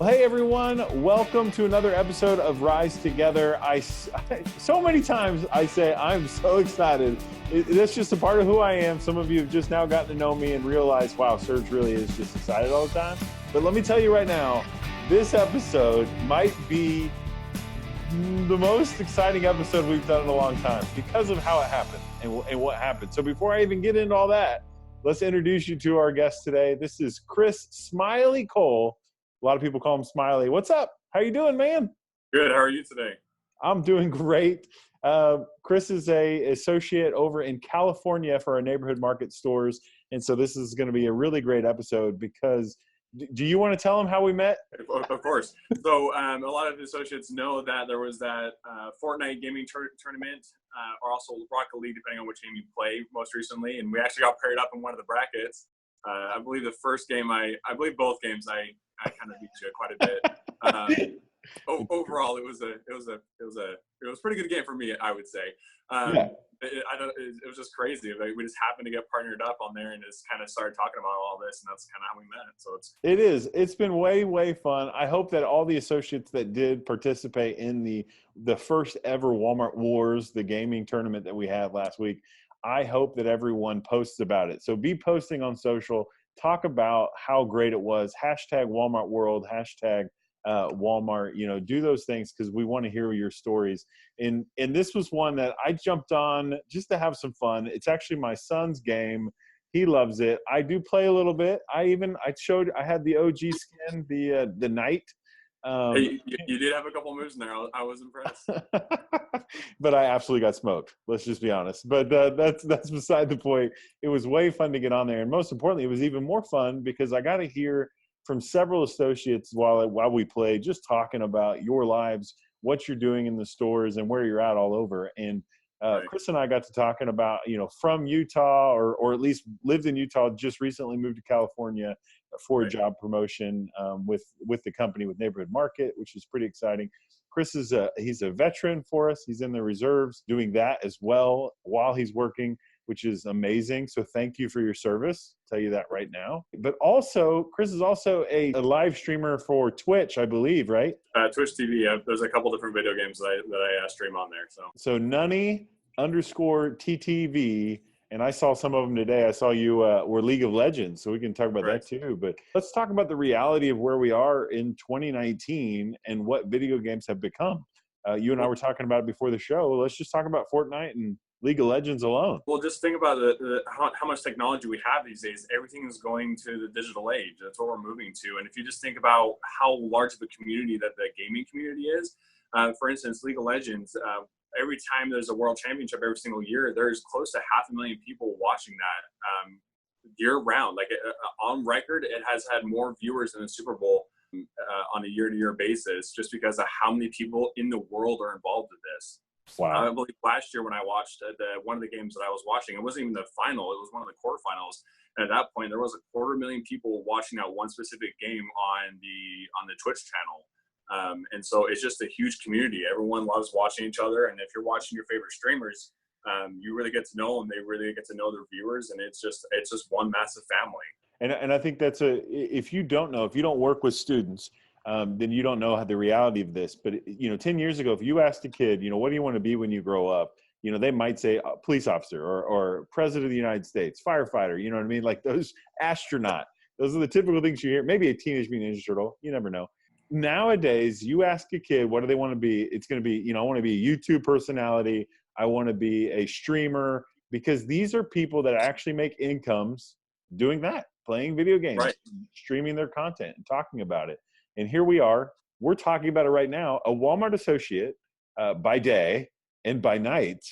Hey everyone, welcome to another episode of Rise Together. So many times I say I'm so excited. That's just a part of who I am. Some of you have just now gotten to know me and realized, wow, Serge really is just excited all the time. But let me tell you right now, this episode might be the most exciting episode we've done in a long time because of how it happened and what happened. So before I even get into all that, let's introduce you to our guest today. This is Chris Smillie Cole. A lot of people call him Smiley. What's up? How you doing, man? Good. How are you today? I'm doing great. Chris is a associate over in California for our neighborhood market stores. And so this is going to be a really great episode because do you want to tell them how we met? Of course. So a lot of associates know that there was that Fortnite gaming tournament or also Rocket League, depending on which game you play most recently. And we actually got paired up in one of the brackets. I believe the first game, I believe both games, I kind of beat you quite a bit. Overall, it was a pretty good game for me, I would say. It was just crazy. We just happened to get partnered up on there and just kind of started talking about all this, and that's kind of how we met. So it's been way fun. I hope that all the associates that did participate in the first ever Walmart Wars, the gaming tournament that we had last week, I hope that everyone posts about it. So be posting on social. Talk about how great it was. Hashtag Walmart World, hashtag Walmart, do those things because we want to hear your stories. And this was one that I jumped on just to have some fun. It's actually my son's game. He loves it. I do play a little bit. I had the OG skin, the knight. Hey, you did have a couple moves in there. I was impressed. But I absolutely got smoked. Let's just be honest. But that's beside the point. It was way fun to get on there. And most importantly, it was even more fun because I got to hear from several associates while we played, just talking about your lives, what you're doing in the stores and where you're at all over. And Right. Chris and I got to talking about, from Utah or at least lived in Utah, just recently moved to California for a job promotion with the company with Neighborhood Market, which is pretty exciting. Chris he's a veteran for us. He's in the reserves doing that as well while he's working, which is amazing. So thank you for your service. I'll tell you that right now. But also, Chris is also a live streamer for Twitch, I believe, right? Twitch TV. There's a couple different video games that I stream on there. So Nunny_TTV. And I saw some of them today. I saw you were League of Legends, so we can talk about that too. But let's talk about the reality of where we are in 2019 and what video games have become. You and I were talking about it before the show. Let's just talk about Fortnite and League of Legends alone. Well, just think about how much technology we have these days. Everything is going to the digital age. That's what we're moving to. And if you just think about how large of a community that the gaming community is, for instance, League of Legends, every time there's a world championship every single year, there's close to 500,000 people watching that year round. Like on record, it has had more viewers than the Super Bowl on a year-to-year basis, just because of how many people in the world are involved with this. Wow. I believe last year when I watched one of the games that I was watching, it wasn't even the final, it was one of the quarterfinals. And at that point, there was 250,000 people watching that one specific game on the Twitch channel. And so it's just a huge community. Everyone loves watching each other. And if you're watching your favorite streamers, you really get to know them. They really get to know their viewers. And it's just one massive family. And I think if you don't work with students, then you don't know the reality of this. But, 10 years ago, if you asked a kid, what do you want to be when you grow up? They might say police officer or president of the United States, firefighter, you know what I mean? Like those astronaut, those are the typical things you hear. Maybe a Teenage Mutant Ninja Turtle. You never know. Nowadays, you ask a kid, what do they want to be? It's going to be, I want to be a YouTube personality. I want to be a streamer, because these are people that actually make incomes doing that, playing video games, streaming their content and talking about it. And here we are, we're talking about it right now, a Walmart associate by day and by night.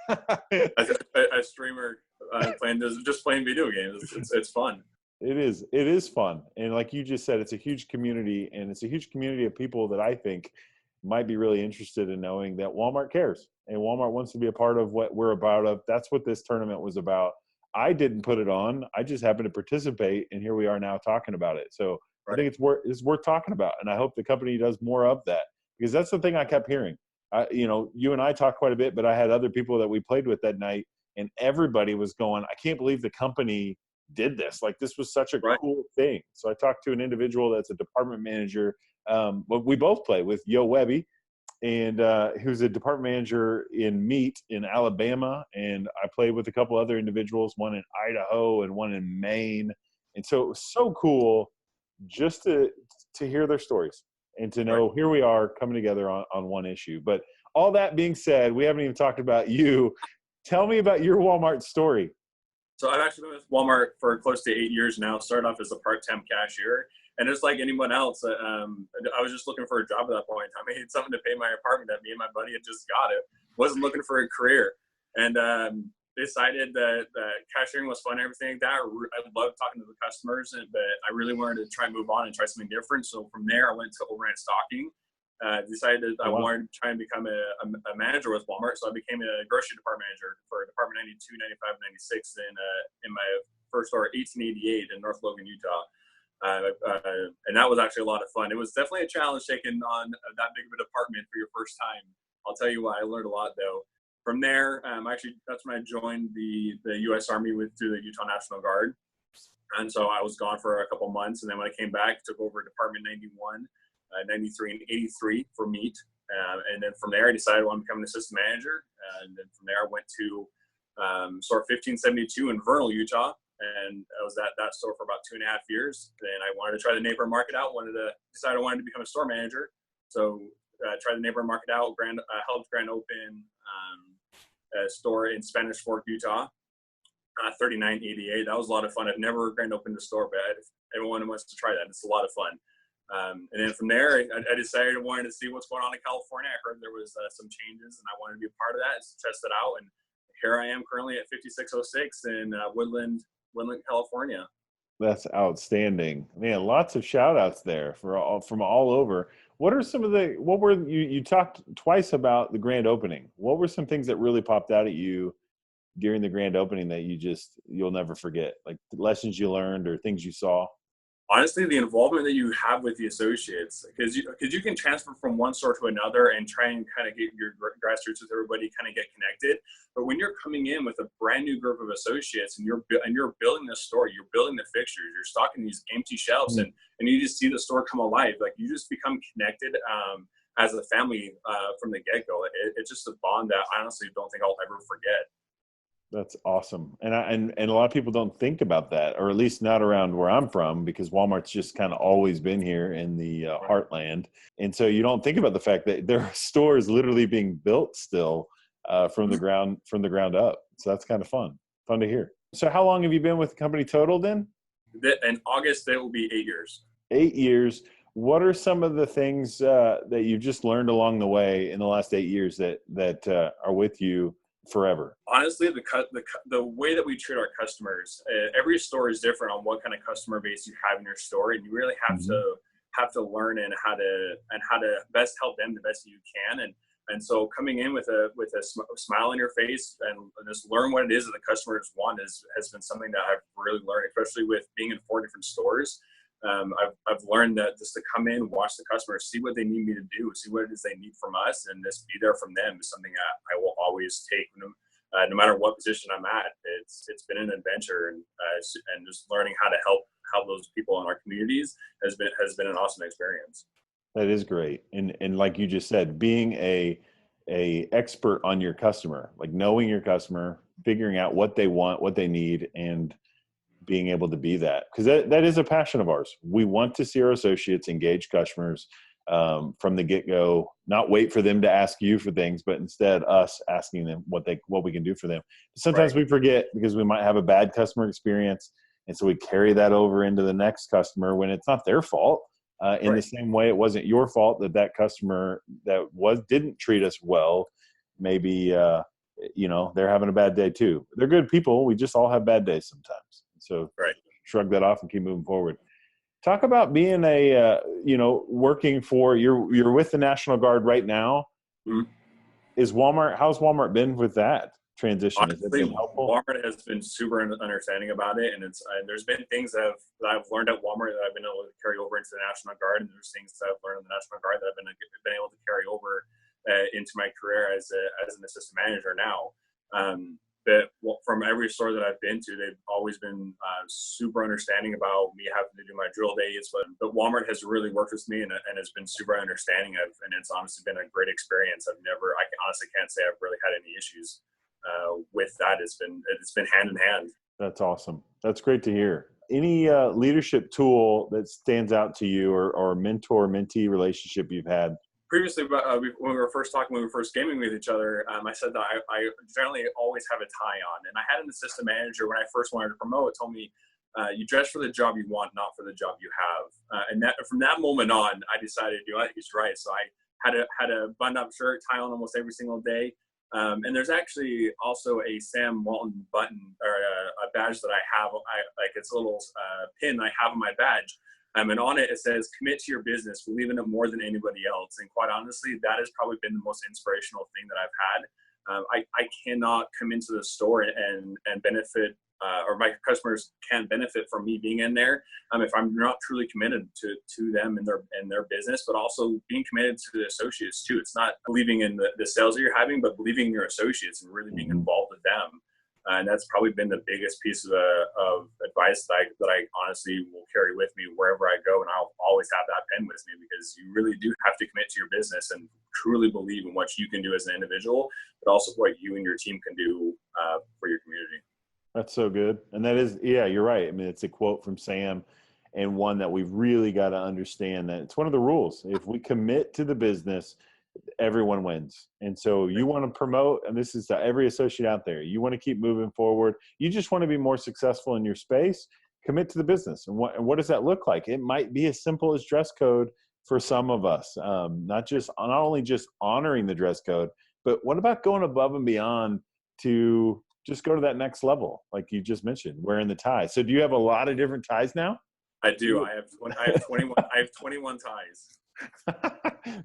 a streamer playing video games. It's fun. It is fun. And like you just said, it's a huge community, and it's a huge community of people that I think might be really interested in knowing that Walmart cares and Walmart wants to be a part of what we're about. That's what this tournament was about. I didn't put it on. I just happened to participate, and here we are now talking about it. So I think it's worth talking about, and I hope the company does more of that, because that's the thing I kept hearing. You and I talked quite a bit, but I had other people that we played with that night, and everybody was going, I can't believe the company did this. Like, this was such a Right. cool thing. So I talked to an individual that's a department manager. We both play with Yo Webby, and who's a department manager in meat in Alabama. And I played with a couple other individuals, one in Idaho and one in Maine. And so it was so cool just to hear their stories and to know here we are coming together on one issue. But all that being said, we haven't even talked about you. Tell me about your Walmart story. So I've actually been with Walmart for close to 8 years now. Started off as a part-time cashier, and just like anyone else, I was just looking for a job at that point. I needed something to pay my apartment that me and my buddy had just got it. Wasn't looking for a career, and decided that cashiering was fun and everything like that. I loved talking to the customers, but I really wanted to try and move on and try something different. So from there, I went to overnight stocking. Decided I wanted to try and become a manager with Walmart. So I became a grocery department manager for Department 92, 95, 96 in my first store, 1888 in North Logan, Utah. And that was actually a lot of fun. It was definitely a challenge taking on that big of a department for your first time. I'll tell you what, I learned a lot though. From there, actually, that's when I joined the U.S. Army through the Utah National Guard. And so I was gone for a couple months. And then when I came back, took over Department 91. 93 and 83 for meat. And then from there, I decided I wanted to become an assistant manager. And then from there, I went to store 1572 in Vernal, Utah. And I was at that store for about 2.5 years. Then I wanted to try the neighborhood market out, decided I wanted to become a store manager. So tried the neighborhood market out, helped grand open a store in Spanish Fork, Utah, 3988. That was a lot of fun. I've never grand opened a store, but everyone wants to try that. It's a lot of fun. And then from there, I decided I wanted to see what's going on in California. I heard there was some changes, and I wanted to be a part of that, and test it out. And here I am currently at 5606 in Woodland, California. That's outstanding, man. Lots of shout outs there from all over. What are some of you talked twice about the grand opening. What were some things that really popped out at you during the grand opening that you'll never forget? Like lessons you learned or things you saw? Honestly, the involvement that you have with the associates, because you can transfer from one store to another and try and kind of get your grassroots with everybody, kind of get connected. But when you're coming in with a brand new group of associates and you're building the store, you're building the fixtures, you're stocking these empty shelves, and you just see the store come alive. Like you just become connected as a family from the get-go. It's just a bond that I honestly don't think I'll ever forget. That's awesome. And a lot of people don't think about that, or at least not around where I'm from, because Walmart's just kind of always been here in the heartland. And so you don't think about the fact that there are stores literally being built still from the ground up. So that's kind of fun to hear. So how long have you been with the company total then? In August, it will be 8 years. 8 years. What are some of the things that you've just learned along the way in the last 8 years that are with you forever? Honestly, the way that we treat our customers, every store is different on what kind of customer base you have in your store, and you really have to learn and how to best help them the best you can. And so coming in with a smile on your face and just learn what it is that the customers want has been something that I've really learned, especially with being in 4 different stores. I've learned that just to come in, watch the customers, see what they need me to do, see what it is they need from us, and just be there from them is something that I will always take no matter what position I'm at. It's been an adventure, and just learning how to help those people in our communities has been an awesome experience. That is great, and like you just said, being a expert on your customer, like knowing your customer, figuring out what they want, what they need, and being able to be that, because that is a passion of ours. We want to see our associates engage customers from the get-go, not wait for them to ask you for things, but instead us asking them what we can do for them. Sometimes we forget because we might have a bad customer experience, and so we carry that over into the next customer when it's not their fault. In the same way, it wasn't your fault that customer didn't treat us well. Maybe they're having a bad day too. They're good people. We just all have bad days sometimes. So shrug that off and keep moving forward. Talk about being working for, you're with the National Guard right now. Mm-hmm. How's Walmart been with that transition? Honestly, has it been helpful? Walmart has been super understanding about it. And there's been things that I've learned at Walmart that I've been able to carry over into the National Guard. And there's things that I've learned in the National Guard that I've been able to carry over into my career as an assistant manager now. from every store that I've been to, they've always been super understanding about me having to do my drill days. But Walmart has really worked with me and has been super understanding of, and it's honestly been a great experience. I honestly can't say I've really had any issues with that. It's been hand in hand. That's awesome. That's great to hear. Any leadership tool that stands out to you, or mentor-mentee relationship you've had? Previously, when we were first gaming with each other, I said that I generally always have a tie on. And I had an assistant manager when I first wanted to promote, told me, you dress for the job you want, not for the job you have. And from that moment on, I decided, he's right. So I had a button-up shirt, tie on almost every single day. And there's actually also a Sam Walton button, or a badge that I have. It's a little pin I have on my badge. And on it says, commit to your business, believe in it more than anybody else. And quite honestly, that has probably been the most inspirational thing that I've had. I cannot come into the store and benefit, or my customers can't benefit from me being in there if I'm not truly committed to them and their business, but also being committed to the associates too. It's not believing in the sales that you're having, but believing in your associates and really being involved with them. And that's probably been the biggest piece of advice that I honestly will carry with me wherever I go. And I'll always have that pen with me, because you really do have to commit to your business and truly believe in what you can do as an individual, but also what you and your team can do for your community. That's so good. And that is, yeah, you're right. I mean, it's a quote from Sam, and one that we've really got to understand, that it's one of the rules. If we commit to the business, everyone wins. And so you want to promote, and this is to every associate out there, you want to keep moving forward. You just want to be more successful in your space, commit to the business. And what does that look like? It might be as simple as dress code for some of us, not only just honoring the dress code, but what about going above and beyond to just go to that next level, like you just mentioned, wearing the tie. So do you have a lot of different ties now? I do. I have 21. I have 21 ties.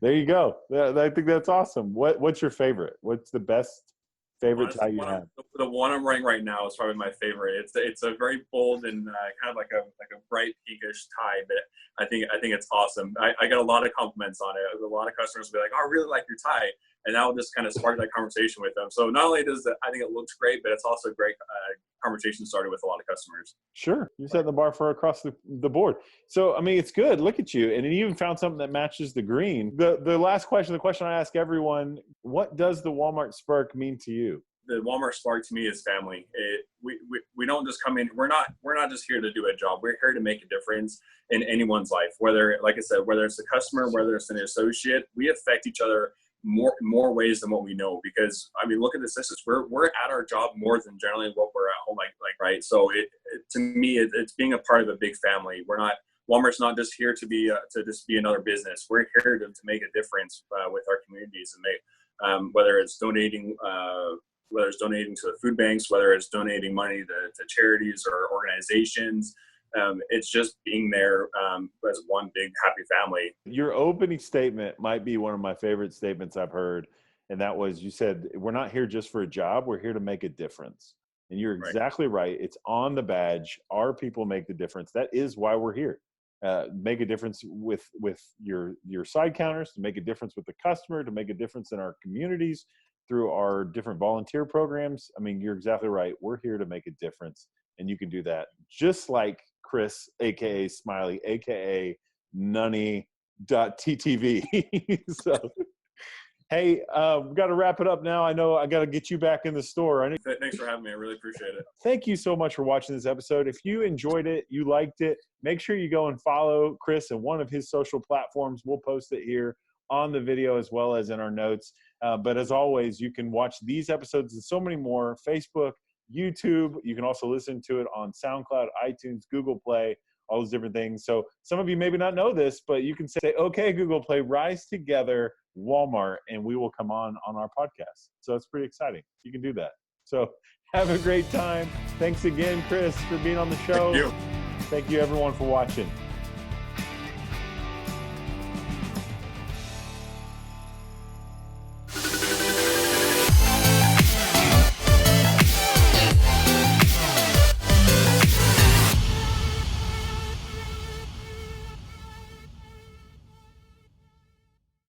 There you go. I think that's awesome. What's your favorite? What's the best favorite tie you have? The one I'm wearing right now is probably my favorite. It's a very bold and kind of like a bright pinkish tie, but I think it's awesome. I get a lot of compliments on it. A lot of customers will be like, "Oh, I really like your tie," and that will just kind of spark that conversation with them. So not only I think it looks great, but it's also a great conversation started with a lot of customers. Sure. You set the bar for across the board. So, I mean, it's good. Look at you. And you even found something that matches the green. The last question, the question I ask everyone, what does the Walmart Spark mean to you? The Walmart Spark to me is family. We don't just come in. We're not just here to do a job. We're here to make a difference in anyone's life. Whether, like I said, whether it's a customer, whether it's an associate, we affect each other more ways than what we know. Because I mean, look at the statistics. We're at our job more than generally what we're at home. Like right. So to me, it's being a part of a big family. Walmart's not just here to just be another business. We're here to make a difference with our communities and make whether it's donating to the food banks, whether it's donating money to charities or organizations. It's just being there as one big happy family. Your opening statement might be one of my favorite statements I've heard. And that was, you said, we're not here just for a job. We're here to make a difference. And you're exactly right. It's on the badge. Our people make the difference. That is why we're here. Make a difference with your side counters, to make a difference with the customer, to make a difference in our communities through our different volunteer programs. I mean, you're exactly right. We're here to make a difference. And you can do that just like Chris, a.k.a. Smillie, a.k.a. Nunny.ttv. So, hey, we've got to wrap it up now. I know I got to get you back in the store. Thanks for having me. I really appreciate it. Thank you so much for watching this episode. If you enjoyed it, you liked it, make sure you go and follow Chris in one of his social platforms. We'll post it here on the video as well as in our notes. But as always, you can watch these episodes and so many more, Facebook, YouTube. You can also listen to it on SoundCloud, iTunes, Google Play, all those different things. So some of you maybe not know this, but you can say, okay, Google Play, rise together, Walmart, and we will come on our podcast. So it's pretty exciting. You can do that. So have a great time. Thanks again, Chris, for being on the show. Thank you. Thank you, everyone, for watching.